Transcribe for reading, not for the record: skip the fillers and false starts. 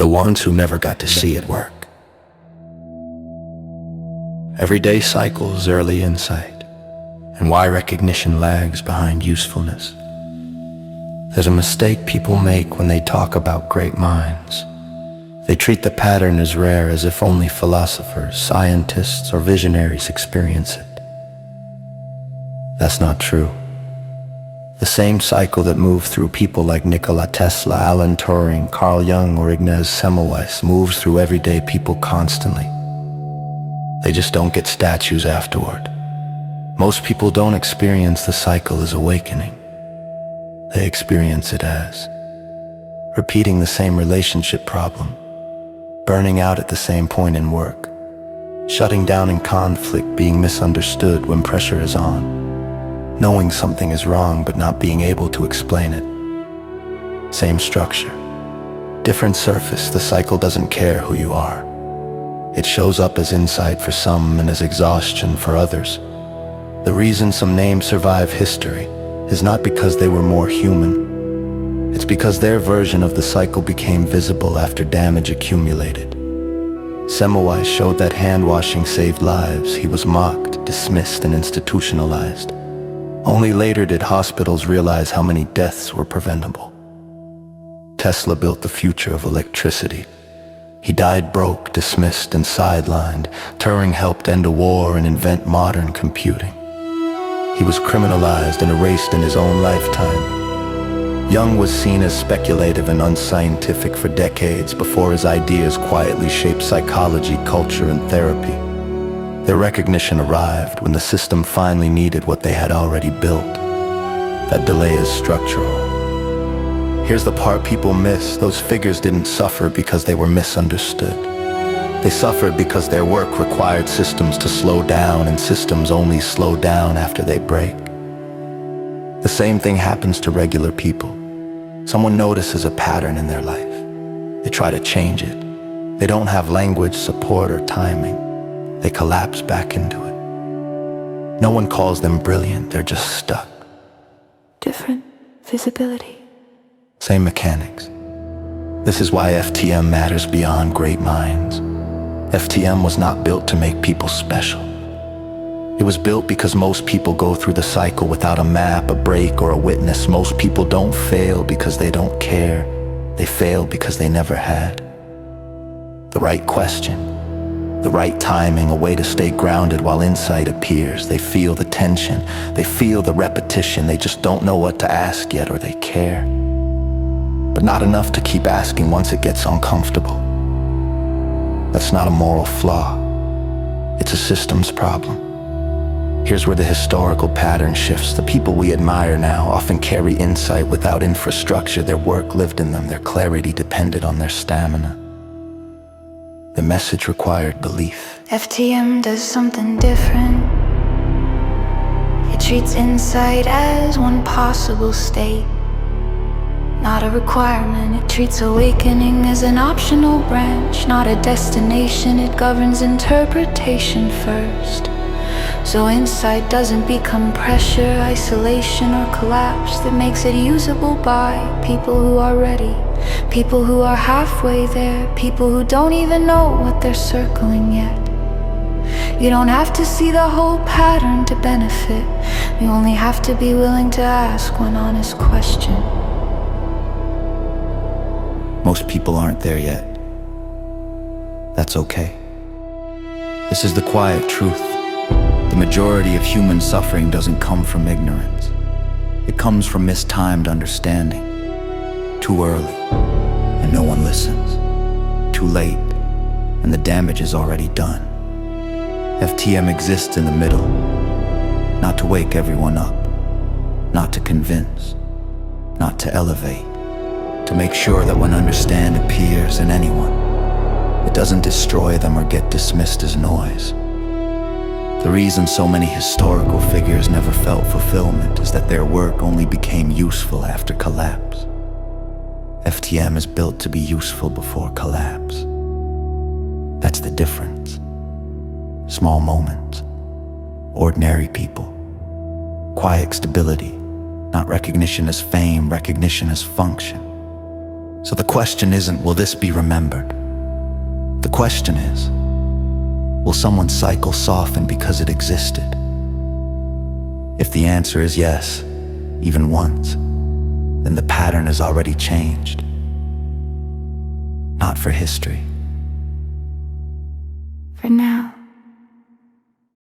the ones who never got to see it work. Everyday cycles, early insight, and why recognition lags behind usefulness. There's a mistake people make when they talk about great minds. They treat the pattern as rare, as if only philosophers, scientists, or visionaries experience it. That's not true. The same cycle that moved through people like Nikola Tesla, Alan Turing, Carl Jung, or Ignaz Semmelweis moves through everyday people constantly. They just don't get statues afterward. Most people don't experience the cycle as awakening. They experience it as repeating the same relationship problem, burning out at the same point in work, shutting down in conflict, being misunderstood when pressure is on, knowing something is wrong but not being able to explain it. Same structure, different surface. The cycle doesn't care who you are. It shows up as insight for some and as exhaustion for others. The reason some names survive history is not because they were more human. It's because their version of the cycle became visible after damage accumulated. Semmelweis showed that hand-washing saved lives. He was mocked, dismissed, and institutionalized. Only later did hospitals realize how many deaths were preventable. Tesla built the future of electricity. He died broke, dismissed, and sidelined. Turing helped end a war and invent modern computing. He was criminalized and erased in his own lifetime. Jung was seen as speculative and unscientific for decades before his ideas quietly shaped psychology, culture, and therapy. Their recognition arrived when the system finally needed what they had already built. That delay is structural. Here's the part people miss. Those figures didn't suffer because they were misunderstood. They suffered because their work required systems to slow down, and systems only slow down after they break. The same thing happens to regular people. Someone notices a pattern in their life. They try to change it. They don't have language, support, or timing. They collapse back into it. No one calls them brilliant, they're just stuck. Different visibility. Same mechanics. This is why FTM matters beyond great minds. FTM was not built to make people special. It was built because most people go through the cycle without a map, a break, or a witness. Most people don't fail because they don't care. They fail because they never had the right question, the right timing, a way to stay grounded while insight appears. They feel the tension, they feel the repetition, they just don't know what to ask yet, or they care. But not enough to keep asking once it gets uncomfortable. That's not a moral flaw. It's a systems problem. Here's where the historical pattern shifts. The people we admire now often carry insight without infrastructure. Their work lived in them, their clarity depended on their stamina. The message required belief. FTM does something different. It treats insight as one possible state, not a requirement. It treats awakening as an optional branch, not a destination. It governs interpretation first. So insight doesn't become pressure, isolation, or collapse. That makes it usable by people who are ready, people who are halfway there, people who don't even know what they're circling yet. You don't have to see the whole pattern to benefit. You only have to be willing to ask one honest question. Most people aren't there yet. That's okay. This is the quiet truth. The majority of human suffering doesn't come from ignorance. It comes from mistimed understanding. Too early, and no one listens. Too late, and the damage is already done. FTM exists in the middle, not to wake everyone up, not to convince, not to elevate, to make sure that when understand appears in anyone, it doesn't destroy them or get dismissed as noise. The reason so many historical figures never felt fulfillment is that their work only became useful after collapse. FTM is built to be useful before collapse. That's the difference. Small moments, ordinary people, quiet stability, not recognition as fame, recognition as function. So the question isn't, will this be remembered? The question is, will someone's cycle soften because it existed? If the answer is yes, even once, then the pattern has already changed. Not for history. For now.